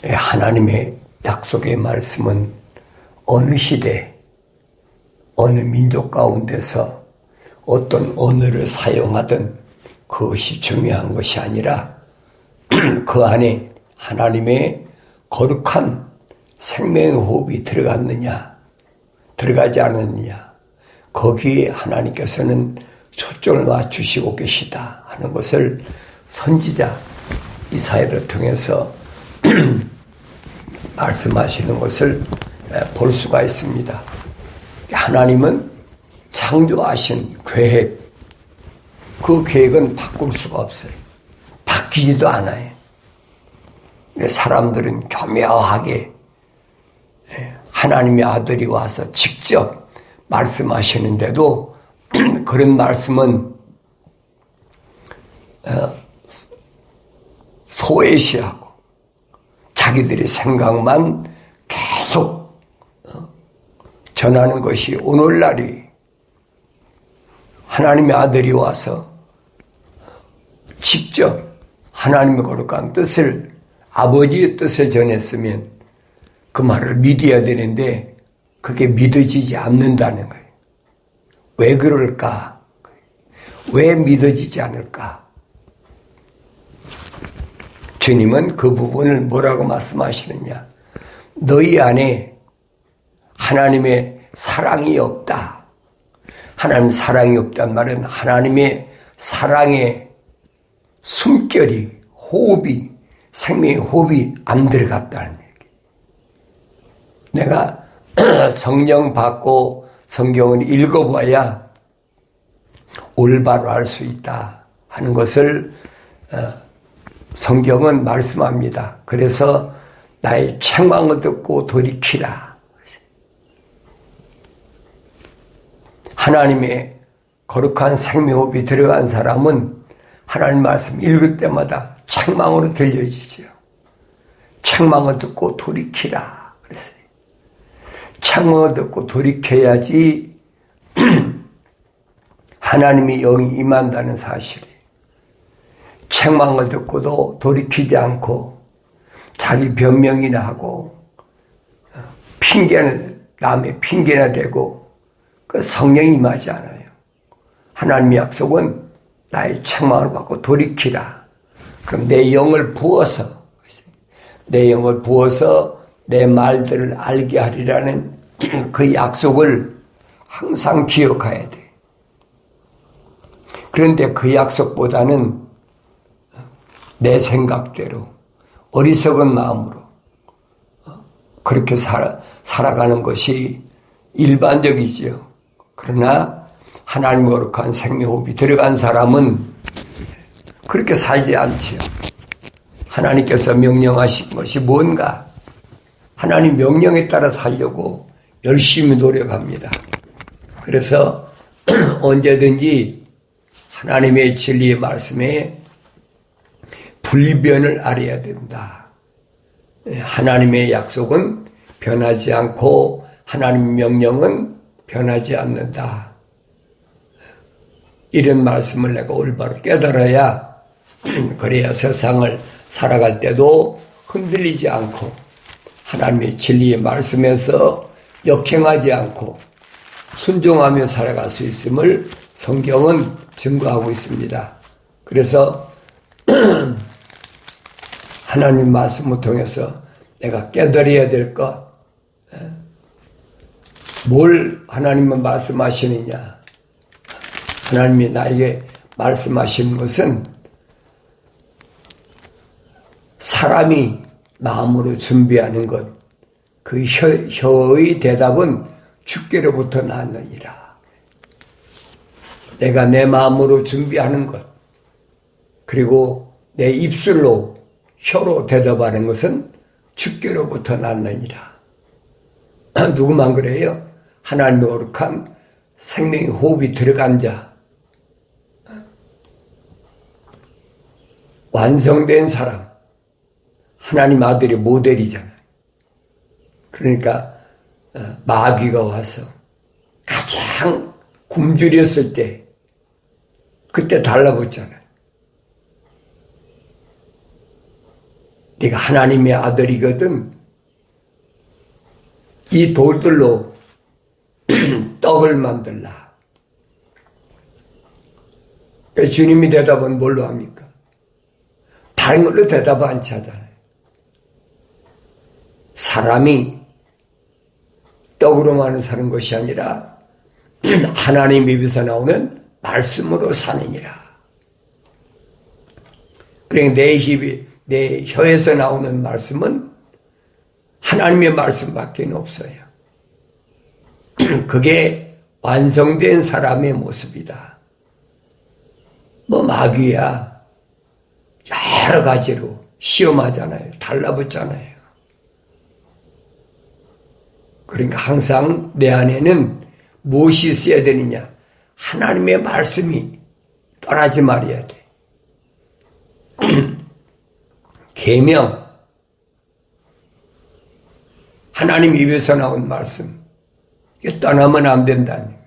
하나님의 약속의 말씀은 어느 시대, 어느 민족 가운데서 어떤 언어를 사용하든 그것이 중요한 것이 아니라 그 안에 하나님의 거룩한 생명의 호흡이 들어갔느냐, 들어가지 않았느냐, 거기에 하나님께서는 초점을 맞추시고 계시다 하는 것을 선지자 이사야를 통해서 말씀하시는 것을 볼 수가 있습니다. 하나님은 창조하신 계획, 그 계획은 바꿀 수가 없어요. 바뀌지도 않아요. 사람들은 교묘하게 하나님의 아들이 와서 직접 말씀하시는데도 그런 말씀은 소외시하고 자기들의 생각만 계속 전하는 것이 오늘날이 하나님의 아들이 와서 직접 하나님의 거룩한 뜻을, 아버지의 뜻을 전했으면 그 말을 믿어야 되는데 그게 믿어지지 않는다는 거예요. 왜 그럴까? 왜 믿어지지 않을까? 주님은 그 부분을 뭐라고 말씀하시느냐? 너희 안에 하나님의 사랑이 없다. 하나님 사랑이 없단 말은 하나님의 사랑의 숨결이, 호흡이, 생명의 호흡이 안 들어갔다는 얘기. 내가 성령 받고 성경을 읽어봐야 올바로 알 수 있다 하는 것을 성경은 말씀합니다. 그래서 나의 책망을 듣고 돌이키라. 하나님의 거룩한 생명호흡이 들어간 사람은 하나님 말씀 읽을 때마다 책망으로 들려지죠. 책망을 듣고 돌이키라 그랬어요. 책망을 듣고 돌이켜야지 하나님의 영이 임한다는 사실이. 책망을 듣고도 돌이키지 않고 자기 변명이나 하고 핑계는 남의 핑계나 대고 그 성령이 임하지 않아요. 하나님의 약속은 나의 책망을 받고 돌이키라. 그럼 내 영을 부어서 내 말들을 알게 하리라는 그 약속을 항상 기억해야 돼. 그런데 그 약속보다는 내 생각대로 어리석은 마음으로 그렇게 살아가는 것이 일반적이지요. 그러나 하나님의 거룩한 생명호흡이 들어간 사람은 그렇게 살지 않지요. 하나님께서 명령하신 것이 뭔가? 하나님 명령에 따라 살려고 열심히 노력합니다. 그래서 언제든지 하나님의 진리의 말씀에 불변을 알아야 된다. 하나님의 약속은 변하지 않고 하나님의 명령은 변하지 않는다. 이런 말씀을 내가 올바로 깨달아야 그래야 세상을 살아갈 때도 흔들리지 않고 하나님의 진리의 말씀에서 역행하지 않고 순종하며 살아갈 수 있음을 성경은 증거하고 있습니다. 그래서 하나님 말씀을 통해서 내가 깨달아야 될 것, 뭘 하나님은 말씀하시느냐? 하나님이 나에게 말씀하시는 것은 사람이 마음으로 준비하는 것, 그 혀의 대답은 주께로부터 나느니라. 내가 내 마음으로 준비하는 것, 그리고 내 입술로, 혀로 대답하는 것은 주께로부터 났느니라. 누구만 그래요? 하나님의 거룩한 생명의 호흡이 들어간 자, 완성된 사람, 하나님 아들의 모델이잖아요. 그러니까 마귀가 와서 가장 굶주렸을 때 그때 달라붙잖아요. 네가 하나님의 아들이거든. 이 돌들로 떡을 만들라. 주님이 대답은 뭘로 합니까? 다른 걸로 대답 않지 하잖아요. 사람이 떡으로만 사는 것이 아니라 하나님 입에서 나오는 말씀으로 사느니라. 그러니까 내 혀에서 나오는 말씀은 하나님의 말씀밖에 없어요. 그게 완성된 사람의 모습이다. 뭐 마귀야 여러 가지로 시험하잖아요. 달라붙잖아요. 그러니까 항상 내 안에는 무엇이 있어야 되느냐? 하나님의 말씀이 떠나지 말아야 돼. 계명, 하나님 입에서 나온 말씀, 이거 떠나면 안 된다는 거예요.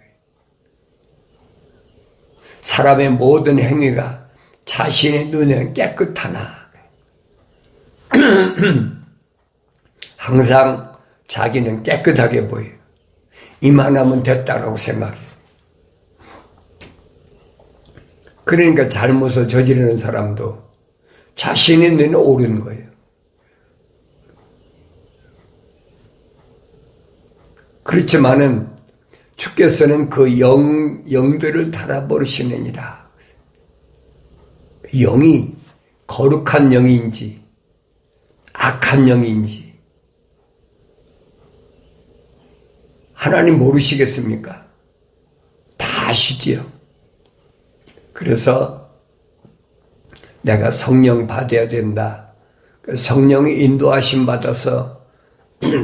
사람의 모든 행위가 자신의 눈에는 깨끗하나 항상 자기는 깨끗하게 보여요. 이만하면 됐다라고 생각해요. 그러니까 잘못을 저지르는 사람도 자신의 눈에 옳은 거예요. 그렇지만은 주께서는 그 영들을 달아버리시느니라. 영이 거룩한 영인지 악한 영인지 하나님 모르시겠습니까? 다 아시지요. 그래서 내가 성령 받아야 된다. 성령의 인도하심 받아서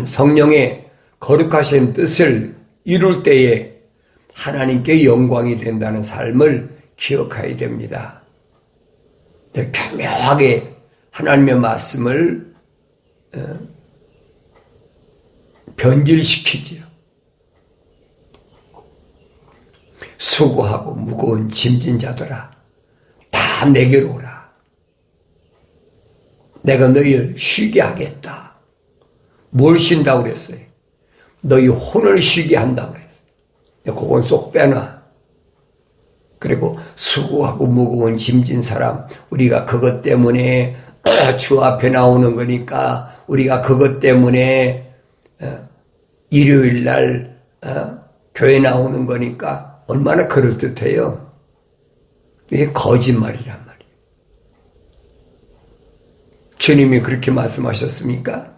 성령의 거룩하신 뜻을 이룰 때에 하나님께 영광이 된다는 삶을 기억해야 됩니다. 교묘하게 하나님의 말씀을 변질시키지요. 수고하고 무거운 짐진 자들아 다 내게로 오라. 내가 너희를 쉬게 하겠다. 뭘 쉰다고 그랬어요? 너희 혼을 쉬게 한다고 그랬어요. 그건 쏙 빼놔. 그리고 수고하고 무거운 짐진 사람, 우리가 그것 때문에 주 앞에 나오는 거니까 우리가 그것 때문에 일요일 날 교회 나오는 거니까 얼마나 그럴듯해요. 이게 거짓말이란 말이에요. 주님이 그렇게 말씀하셨습니까?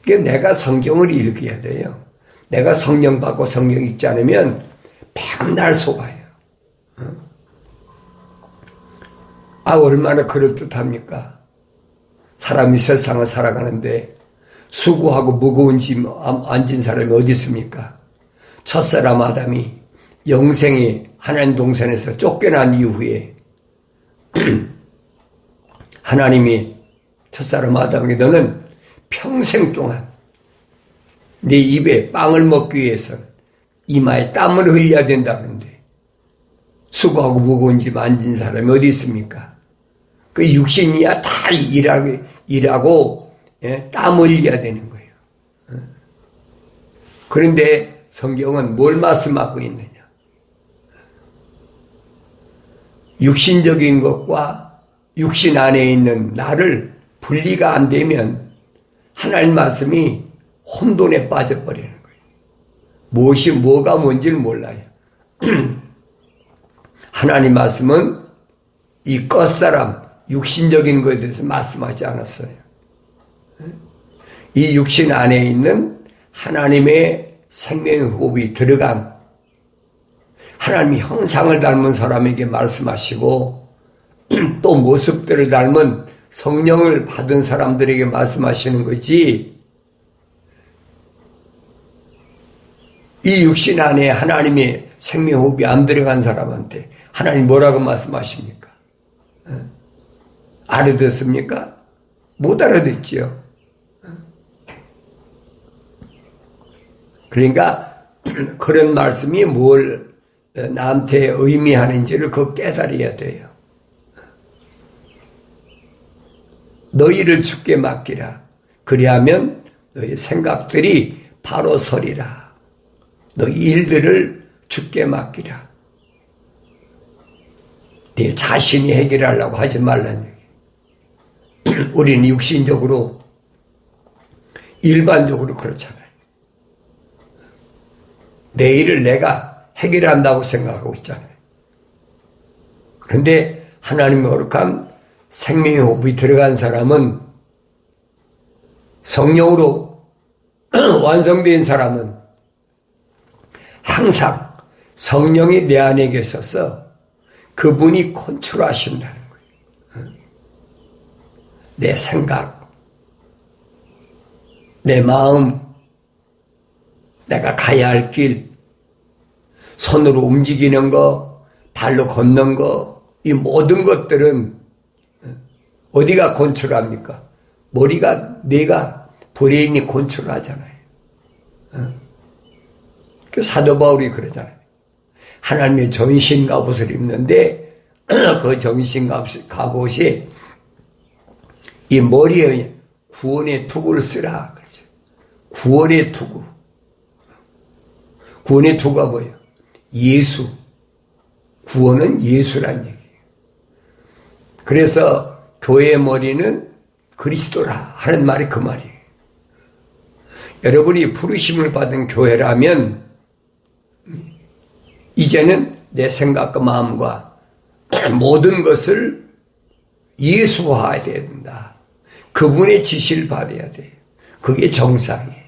내가 성경을 읽어야 돼요. 내가 성령 받고 성령 읽지 않으면 백날 속아요. 얼마나 그럴듯합니까? 사람이 세상을 살아가는데 수고하고 무거운 짐 앉은 사람이 어디 있습니까? 첫사람 아담이 영생의 하나님 동산에서 쫓겨난 이후에 하나님이 첫사람 아담에게 너는 평생 동안 내 입에 빵을 먹기 위해서는 이마에 땀을 흘려야 된다는데 수고하고 무거운 짐 앉은 사람이 어디 있습니까? 그 육신이야 다 일하고 땀 흘려야 되는 거예요. 그런데 성경은 뭘 말씀하고 있느냐? 육신적인 것과 육신 안에 있는 나를 분리가 안 되면 하나님 말씀이 혼돈에 빠져버리는 거예요. 무엇이 뭐가 뭔지를 몰라요. 하나님 말씀은 이 겉사람 육신적인 것에 대해서 말씀하지 않았어요. 이 육신 안에 있는 하나님의 생명의 호흡이 들어간 하나님의 형상을 닮은 사람에게 말씀하시고 또 모습들을 닮은 성령을 받은 사람들에게 말씀하시는 거지, 이 육신 안에 하나님의 생명호흡이 안 들어간 사람한테 하나님 뭐라고 말씀하십니까? 알아듣습니까? 못 알아듣지요. 그러니까 그런 말씀이 뭘 나한테 의미하는지를 그 깨달아야 돼요. 너희를 주께 맡기라. 그리하면 너희 생각들이 바로 서리라. 너희 일들을 주께 맡기라. 네 자신이 해결하려고 하지 말라는 얘기. 우리는 육신적으로 일반적으로 그렇잖아요. 내 일을 내가 해결한다고 생각하고 있잖아요. 그런데 하나님의 거룩한 생명의 호흡이 들어간 사람은, 성령으로 완성된 사람은 항상 성령이 내 안에 계셔서 그분이 컨트롤하신다는 거예요. 내 생각, 내 마음, 내가 가야 할 길, 손으로 움직이는 거, 발로 걷는 거, 이 모든 것들은 어디가 컨트롤합니까? 머리가, 뇌가, 브레인이 컨트롤하잖아요. 그 사도 바울이 그러잖아요. 하나님의 전신 갑옷을 입는데 그 전신 갑옷이 이 머리에 구원의 투구를 쓰라 그러죠. 구원의 투구. 구원의 투구가 뭐예요? 예수. 구원은 예수란 얘기예요. 그래서 교회의 머리는 그리스도라 하는 말이 그 말이에요. 여러분이 부르심을 받은 교회라면 이제는 내 생각과 마음과 모든 것을 예수화해야 된다. 그분의 지시를 받아야 돼요. 그게 정상이에요.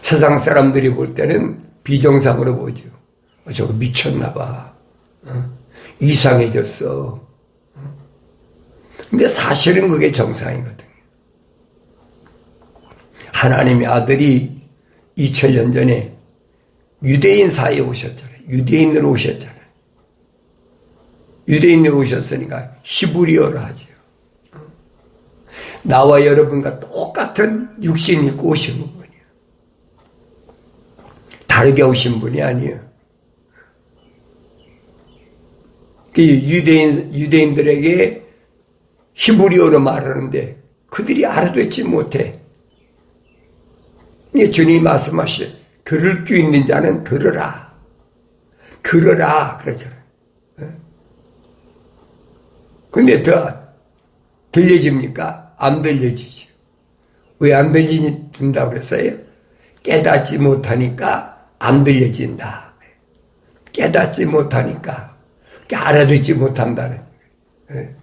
세상 사람들이 볼 때는 비정상으로 보죠. 저거 미쳤나 봐. 이상해졌어. 근데 사실은 그게 정상이거든요. 하나님의 아들이 2000년 전에 유대인 사이에 오셨잖아요. 유대인으로 오셨잖아요. 유대인으로 오셨으니까 히브리어를 하죠. 나와 여러분과 똑같은 육신 입고 오신 분이에요. 다르게 오신 분이 아니에요. 그 유대인들에게 히브리어로 말하는데 그들이 알아듣지 못해. 주님이 말씀하시죠. 들을 귀 있는 자는 들으라. 들으라. 그러잖아요. 근데 더 들려집니까? 안 들려지죠. 왜 안 들려진다고 그랬어요? 깨닫지 못하니까 안 들려진다. 깨닫지 못하니까, 알아듣지 못한다는 거예요.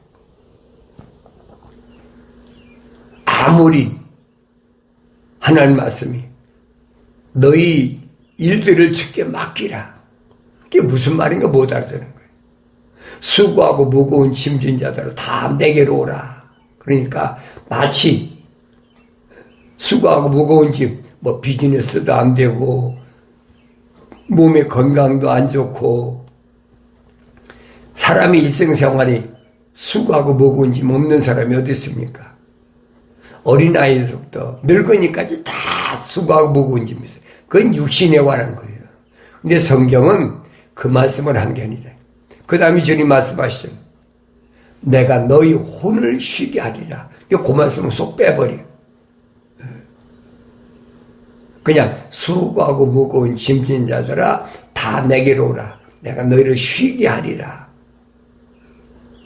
아무리 하나님 말씀이 너희 일들을 주께 맡기라. 그게 무슨 말인가 못 알아듣는 거예요. 수고하고 무거운 짐진 자들을 다 내게로 오라. 그러니까 마치 수고하고 무거운 짐, 뭐 비즈니스도 안 되고 몸의 건강도 안 좋고 사람이 일생생활이 수고하고 무거운 짐 없는 사람이 어디 있습니까? 어린아이부터 늙으니까지 다 수고하고 무거운 짐이 있어요. 그건 육신에 관한 거예요. 근데 성경은 그 말씀을 한 게 아니다. 그 다음에 주님 말씀하시죠. 내가 너희 혼을 쉬게 하리라. 그 말씀을 쏙 빼버려. 그냥 수고하고 무거운 짐진 자들아 다 내게로 오라. 내가 너희를 쉬게 하리라.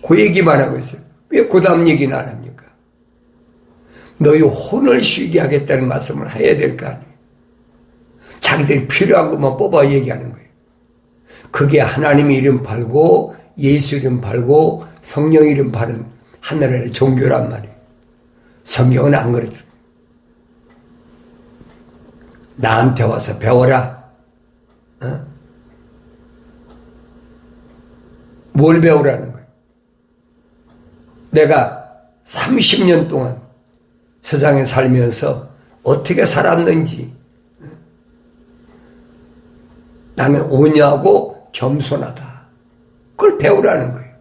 그 얘기만 하고 있어요. 왜 그 다음 얘기는 안 합니까? 너희 혼을 쉬게 하겠다는 말씀을 해야 될 거 아니에요. 자기들이 필요한 것만 뽑아 얘기하는 거예요. 그게 하나님의 이름 팔고 예수 이름 팔고 성령 이름 파는 하늘의 종교란 말이에요. 성경은 안 그렇죠. 나한테 와서 배워라. 뭘 배우라는 거예요? 내가 30년 동안 세상에 살면서 어떻게 살았는지 나는 온유하고 겸손하다. 그걸 배우라는 거예요.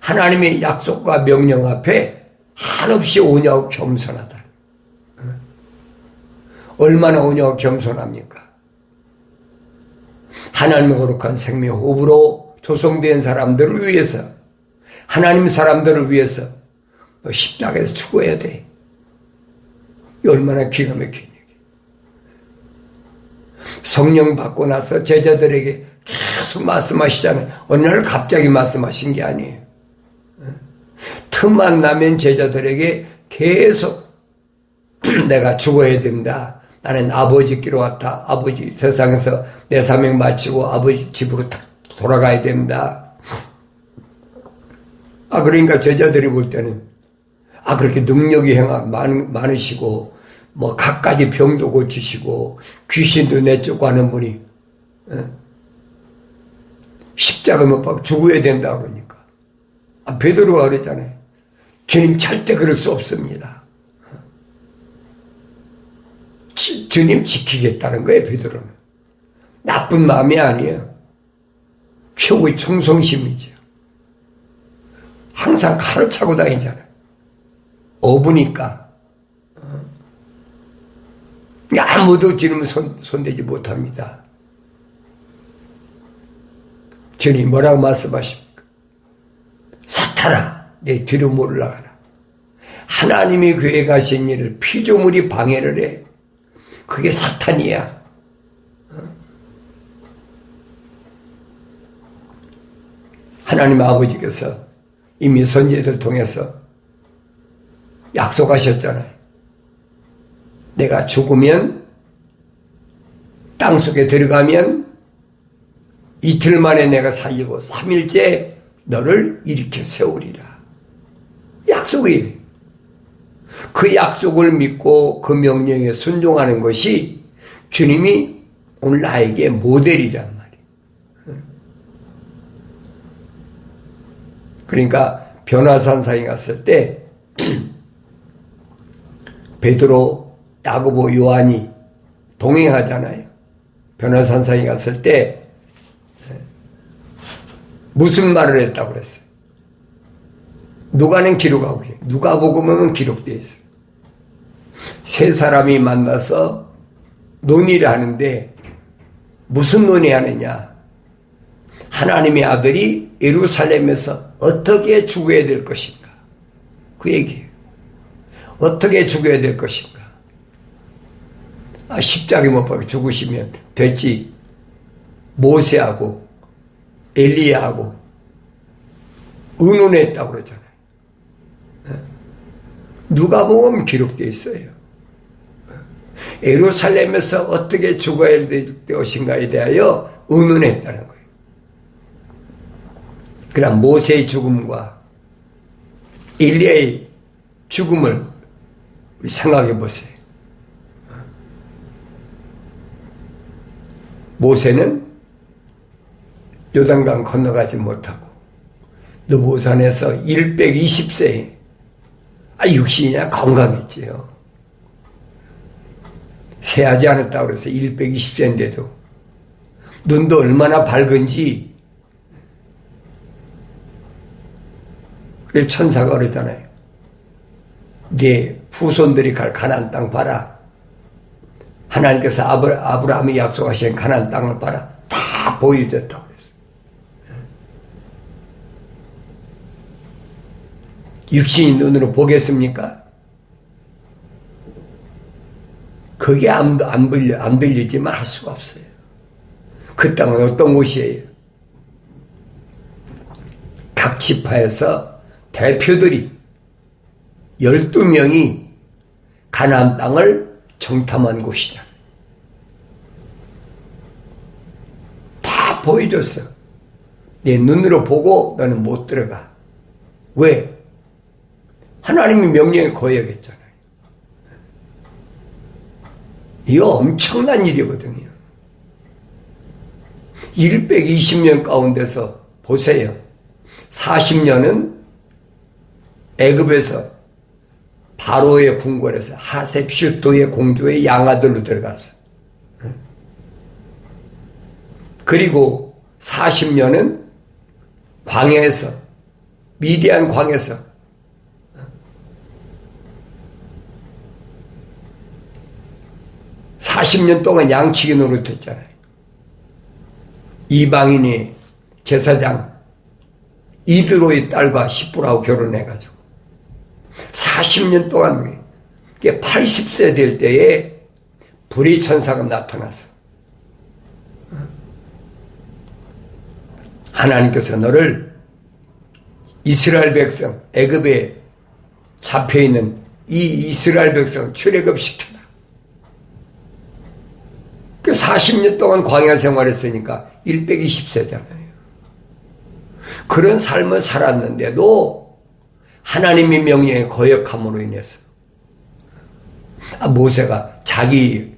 하나님의 약속과 명령 앞에 한없이 온유하고 겸손하다. 얼마나 온유하고 겸손합니까? 하나님의 거룩한 생명 호흡으로 조성된 사람들을 위해서, 하나님 사람들을 위해서 너 십자가에서 죽어야 돼. 얼마나 기가 막힌 얘기. 성령 받고 나서 제자들에게 계속 말씀하시잖아요. 어느 날 갑자기 말씀하신 게 아니에요. 틈만 나면 제자들에게 계속 내가 죽어야 된다. 나는 아버지께로 왔다. 아버지 세상에서 내 사명 마치고 아버지 집으로 돌아가야 된다. 그러니까 제자들이 볼 때는 그렇게 능력이 많으시고 뭐 갖가지 병도 고치시고 귀신도 내쫓고 하는 분이 십자가 못 박고 죽어야 된다 그러니까 베드로가 그랬잖아요. 주님 절대 그럴 수 없습니다. 주님 지키겠다는 거예요. 베드로는 나쁜 마음이 아니에요. 최고의 충성심이죠. 항상 칼을 차고 다니잖아요. 어부니까 아무도 주님 손대지 못합니다. 주님 뭐라고 말씀하십니까? 사탄아 내 뒤로 물러가라. 하나님이 교회에 가신 일을 피조물이 방해를 해. 그게 사탄이야. 하나님 아버지께서 이미 선지자들 통해서 약속하셨잖아요. 내가 죽으면 땅속에 들어가면 이틀 만에 내가 살리고 3일째 너를 일으켜 세우리라. 약속이에요. 그 약속을 믿고 그 명령에 순종하는 것이 주님이 오늘 나에게 모델이란 말이에요. 그러니까 변화산상에 갔을 때 베드로, 야고보, 요한이 동행하잖아요. 변화산상에 갔을 때 무슨 말을 했다고 그랬어요? 누가는 기록하고 있어요. 누가복음은 기록되어 있어요. 세 사람이 만나서 논의를 하는데 무슨 논의하느냐? 하나님의 아들이 예루살렘에서 어떻게 죽어야 될 것인가? 그 얘기예요. 어떻게 죽어야 될 것인가? 십자가에 못 박혀 죽으시면 됐지. 모세하고 엘리야하고 의논했다고 그러잖아요. 누가복음 기록되어 있어요. 예루살렘에서 어떻게 죽어야 될 것인가에 대하여 의논했다는 거예요. 그럼 모세의 죽음과 엘리야의 죽음을 우리 생각해 보세요. 모세는 요단강 건너가지 못하고 느보산에서 120세에 육신이나 건강했지요. 세하지 않았다고 그래서 120세인데도 눈도 얼마나 밝은지. 그래서 천사가 그러잖아요. 네 후손들이 갈 가나안 땅 봐라. 하나님께서 아브라함이 약속하신 가나안 땅을 봐라. 다 보여줬다고 그랬어요. 육신이 눈으로 보겠습니까? 그게 안 들리지만 할 수가 없어요. 그 땅은 어떤 곳이에요? 각 지파에서 대표들이 12명이 가나안 땅을 정탐한 곳이다. 다 보여줬어. 내 눈으로 보고 너는 못 들어가. 왜? 하나님의 명령에 거역했잖아요. 이거 엄청난 일이거든요. 120년 가운데서 보세요. 40년은 애굽에서 바로의 궁궐에서 하셉슈토의 공주의 양아들로 들어갔어. 그리고 40년은 광야에서, 미디안 광야에서 40년 동안 양치기 노릇했잖아요. 이방인이 제사장 이드로의 딸과 십부라고 결혼해가지고 40년 동안 80세 될 때에 불의 천사가 나타났어. 하나님께서 너를 이스라엘 백성, 애굽에 잡혀있는 이 이스라엘 백성 출애굽시켜라. 그 40년 동안 광야 생활했으니까 120세잖아요. 그런 삶을 살았는데도 하나님의 명령에 거역함으로 인해서 모세가 자기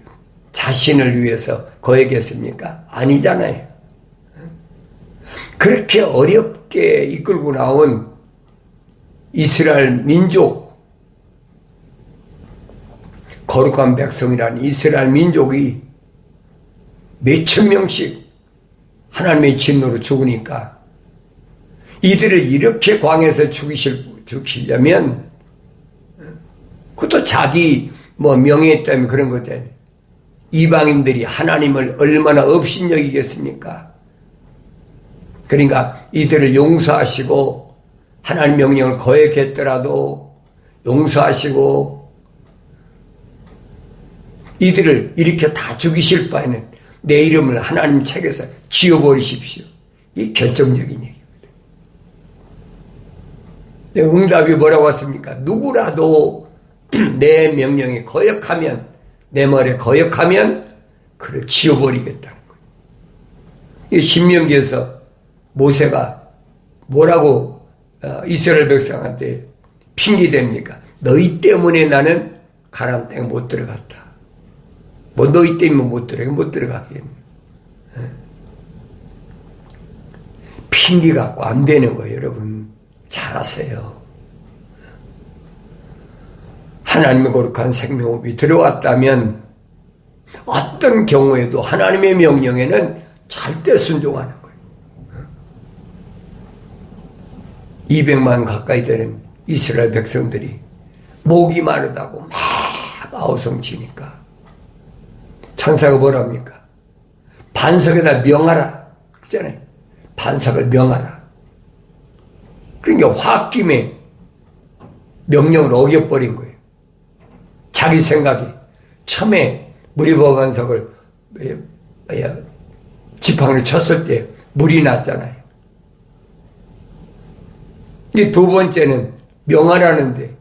자신을 위해서 거역했습니까? 아니잖아요. 그렇게 어렵게 이끌고 나온 이스라엘 민족, 거룩한 백성이란 이스라엘 민족이 몇천 명씩 하나님의 진노로 죽으니까 이들을 이렇게 광야에서 죽이시려면 그것도 자기 명예 때문에 그런 거죠. 이방인들이 하나님을 얼마나 업신여기겠습니까? 그러니까 이들을 용서하시고 하나님 명령을 거역했더라도 용서하시고 이들을 이렇게 다 죽이실 바에는 내 이름을 하나님 책에서 지워버리십시오. 이 결정적인 얘기입니다. 응답이 뭐라고 왔습니까? 누구라도 내 명령에 거역하면, 내 말에 거역하면 그를 지워버리겠다는 거예요. 이 신명기에서 모세가 뭐라고 이스라엘 백성한테 핑계댑니까? 너희 때문에 나는 가나안 땅에 못 들어갔다. 뭐 너희 때문에 못 들어가겠네. 핑계 갖고 안 되는 거예요, 여러분. 잘 아세요. 하나님의 거룩한 생명호흡이 들어왔다면 어떤 경우에도 하나님의 명령에는 절대 순종하는 거예요. 200만 가까이 되는 이스라엘 백성들이 목이 마르다고 막 아우성치니까 천사가 뭐랍니까? 반석에다 명하라. 그잖아요. 반석을 명하라. 그러니까 홧김에 명령을 어겨버린 거예요. 자기 생각이 처음에 무리바 반석을 지팡이를 쳤을 때 물이 났잖아요. 이 두 번째는 명하라는데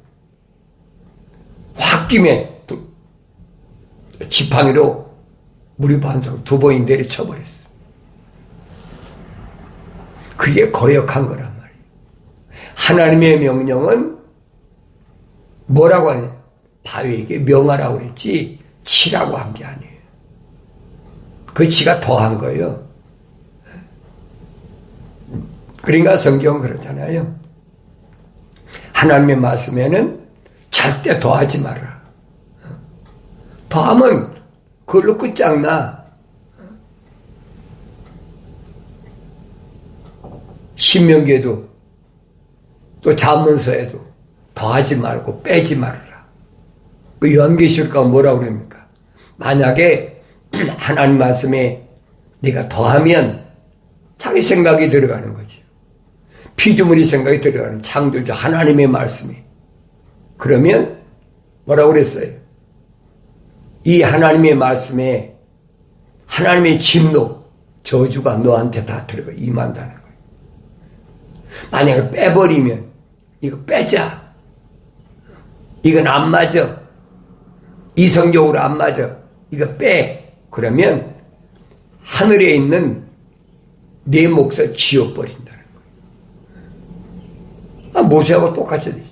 홧김에 지팡이로 무리바 반석을 두 번이 내려쳐버렸어. 그게 거역한 거란 말이에요. 하나님의 명령은 뭐라고 하냐? 바위에게 명하라고 그랬지 치라고 한 게 아니에요. 그 치가 더한 거예요. 그러니까 성경은 그러잖아요. 하나님의 말씀에는 절대 더하지 말아라. 더하면 그걸로 끝장나. 신명기에도 또 잠언서에도 더하지 말고 빼지 말아라. 그 요한계시록가 뭐라고 그럽니까? 만약에 하나님 말씀에 네가 더하면 자기 생각이 들어가는 거지. 피조물이 생각이 들어가는 창조주 하나님의 말씀에. 그러면 뭐라고 그랬어요? 이 하나님의 말씀에 하나님의 진노, 저주가 너한테 다 들어가 임한다는 거예요. 만약에 빼버리면 이거 빼자. 이건 안 맞아. 이성적으로 안 맞아. 이거 빼. 그러면 하늘에 있는 내 몫을 지워버린다는 거예요. 모세하고 똑같이 돼 있어.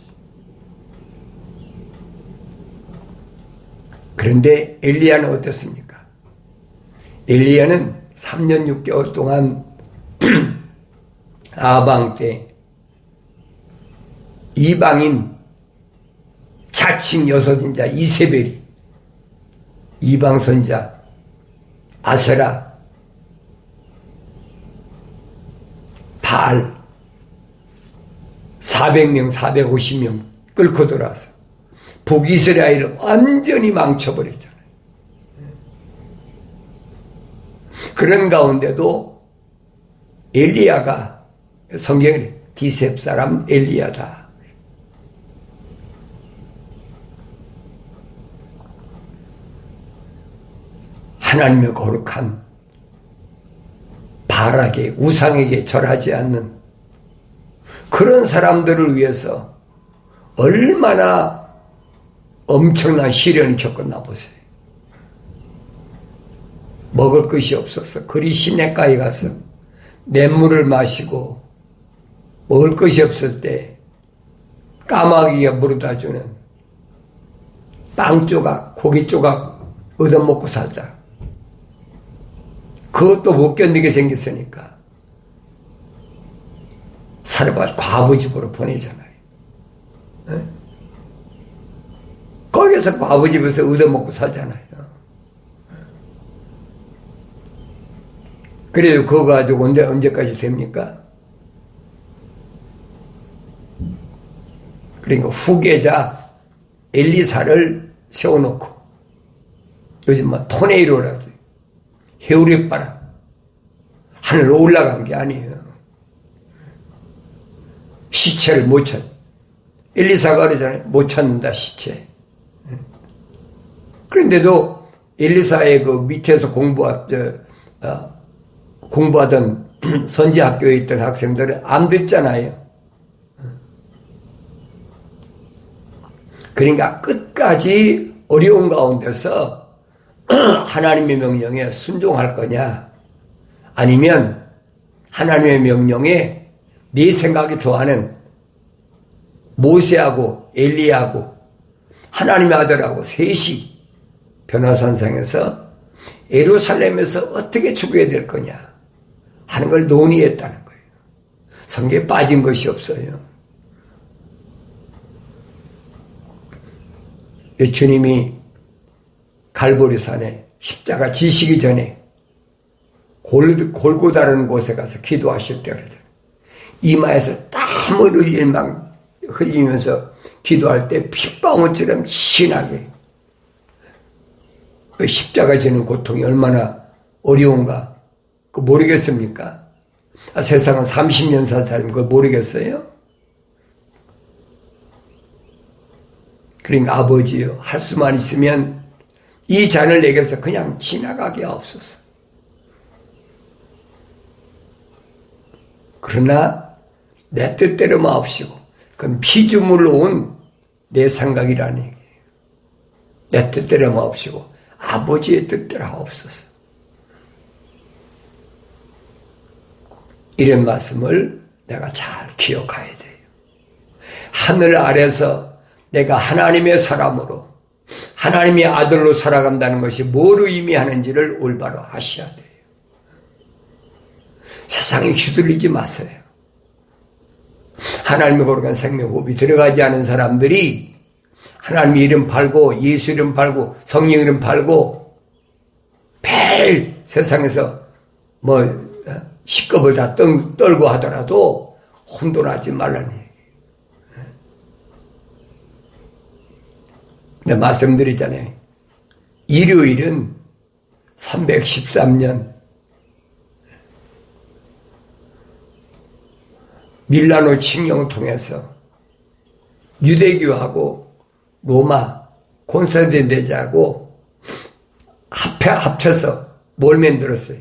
그런데 엘리야는 어땠습니까? 엘리야는 3년 6개월 동안 아방 때 이방인 자칭 여선자 이세벨이 이방 선자 아세라 바알 400명 450명 끌고 들어와서 북이스라엘을 완전히 망쳐버렸잖아요. 그런 가운데도 엘리야가 성경에 디셉 사람 엘리야다. 하나님의 거룩한 바락에 우상에게 절하지 않는 그런 사람들을 위해서 얼마나 엄청난 시련을 겪었나 보세요. 먹을 것이 없어서 그리 시냇가에 가서 냇물을 마시고 먹을 것이 없을 때 까마귀가 물어다 주는 빵 조각, 고기 조각 얻어먹고 살다. 그것도 못 견디게 생겼으니까 사르밧 과부집으로 보내잖아요. 네? 거기서 과부집에서 얻어먹고 살잖아요. 그래도 그거 가지고 언제까지 됩니까? 그러니까 후계자 엘리사를 세워놓고 요즘 막 토네이로라도 해우리바람 하늘로 올라간 게 아니에요. 시체를 못 찾. 엘리사가 그러잖아요. 못 찾는다 시체. 그런데도 엘리사의 그 밑에서 공부하던 선지학교에 있던 학생들은 안 듣잖아요. 그러니까 끝까지 어려운 가운데서 하나님의 명령에 순종할 거냐, 아니면 하나님의 명령에 네 생각이 더하는 모세하고 엘리야하고 하나님의 아들하고 셋이 변호산상에서 예루살렘에서 어떻게 죽어야 될 거냐 하는 걸 논의했다는 거예요. 성경에 빠진 것이 없어요. 주님이 갈보리산에 십자가 지시기 전에 골고다라는 곳에 가서 기도하실 때 그러잖아요. 이마에서 땀을 흘리면서 기도할 때 핏방울처럼 진하게. 십자가 지는 고통이 얼마나 어려운가 그거 모르겠습니까? 세상은 30년 산 사람 그거 모르겠어요? 그러니까 아버지요, 할 수만 있으면 이 잔을 내게서 그냥 지나가게 하옵소서. 그러나 내 뜻대로 마옵시고, 그건 피조물로 온 내 생각이라는 얘기예요. 내 뜻대로 마옵시고 아버지의 뜻대로 하옵소서. 이런 말씀을 내가 잘 기억해야 돼요. 하늘 아래서 내가 하나님의 사람으로 하나님의 아들로 살아간다는 것이 뭘 의미하는지를 올바로 아셔야 돼요. 세상에 휘둘리지 마세요. 하나님의 거룩한 생명호흡이 들어가지 않은 사람들이 하나님의 이름 팔고 예수 이름 팔고 성령 이름 팔고 매일 세상에서 식겁을 다 떨고 하더라도 혼돈하지 말라는 얘기예요. 내가 말씀드리잖아요. 일요일은 313년 밀라노 칙령을 통해서 유대교하고 로마 콘스탄틴 대제하고 합쳐서 뭘 만들었어요?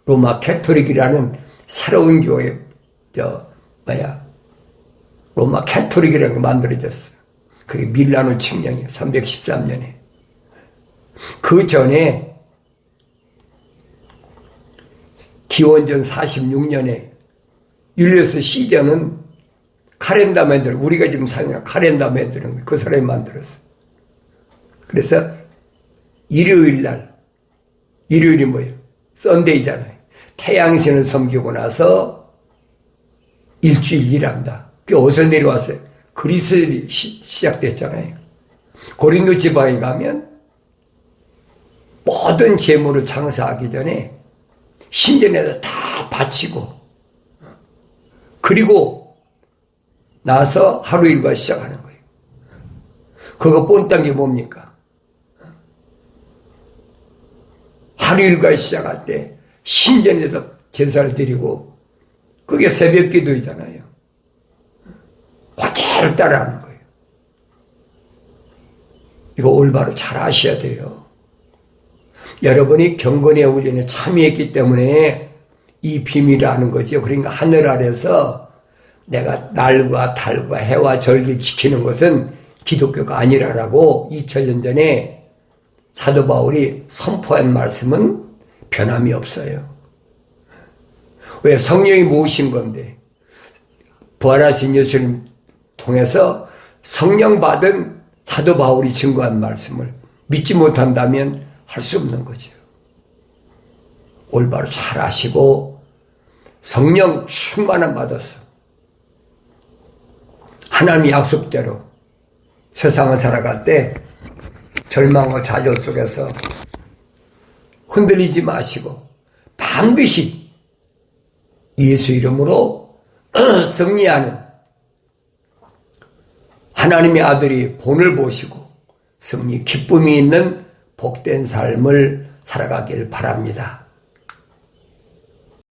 로마 캐토릭이라는 새로운 교회, 로마 캐토릭이라는 게 만들어졌어요. 그게 밀라노 칙령이에요. 313년에. 그 전에 기원전 46년에 율리우스 시저는 카렌다 만들어, 우리가 지금 사용하는 카렌다 만드는 그 사람이 만들었어요. 그래서 일요일이 뭐예요? 썬데이잖아요. 태양신을 섬기고 나서 일주일 일한다. 그게 어디서 내려왔어요? 그리스에 시작됐잖아요. 고린도 지방에 가면 모든 재물을 장사하기 전에 신전에다 다 바치고 그리고 나서 하루 일과 시작하는 거예요. 그거 뻔딴 게 뭡니까? 하루 일과 시작할 때 신전에서 제사를 드리고 그게 새벽 기도이잖아요. 그대로 따라하는 거예요. 이거 올바로 잘 아셔야 돼요. 여러분이 경건의 훈련에 참여했기 때문에 이 비밀을 아는 거죠. 그러니까 하늘 아래서 내가 날과 달과 해와 절기 지키는 것은 기독교가 아니라라고 2000년 전에 사도 바울이 선포한 말씀은 변함이 없어요. 왜? 성령이 모으신 건데, 부활하신 예수님 통해서 성령 받은 사도 바울이 증거한 말씀을 믿지 못한다면 할 수 없는 거죠. 올바로 잘 아시고 성령 충만함 받아서 하나님의 약속대로 세상을 살아갈 때 절망과 좌절 속에서 흔들리지 마시고 반드시 예수 이름으로 승리하는 하나님의 아들이 본을 보시고 승리 기쁨이 있는 복된 삶을 살아가길 바랍니다.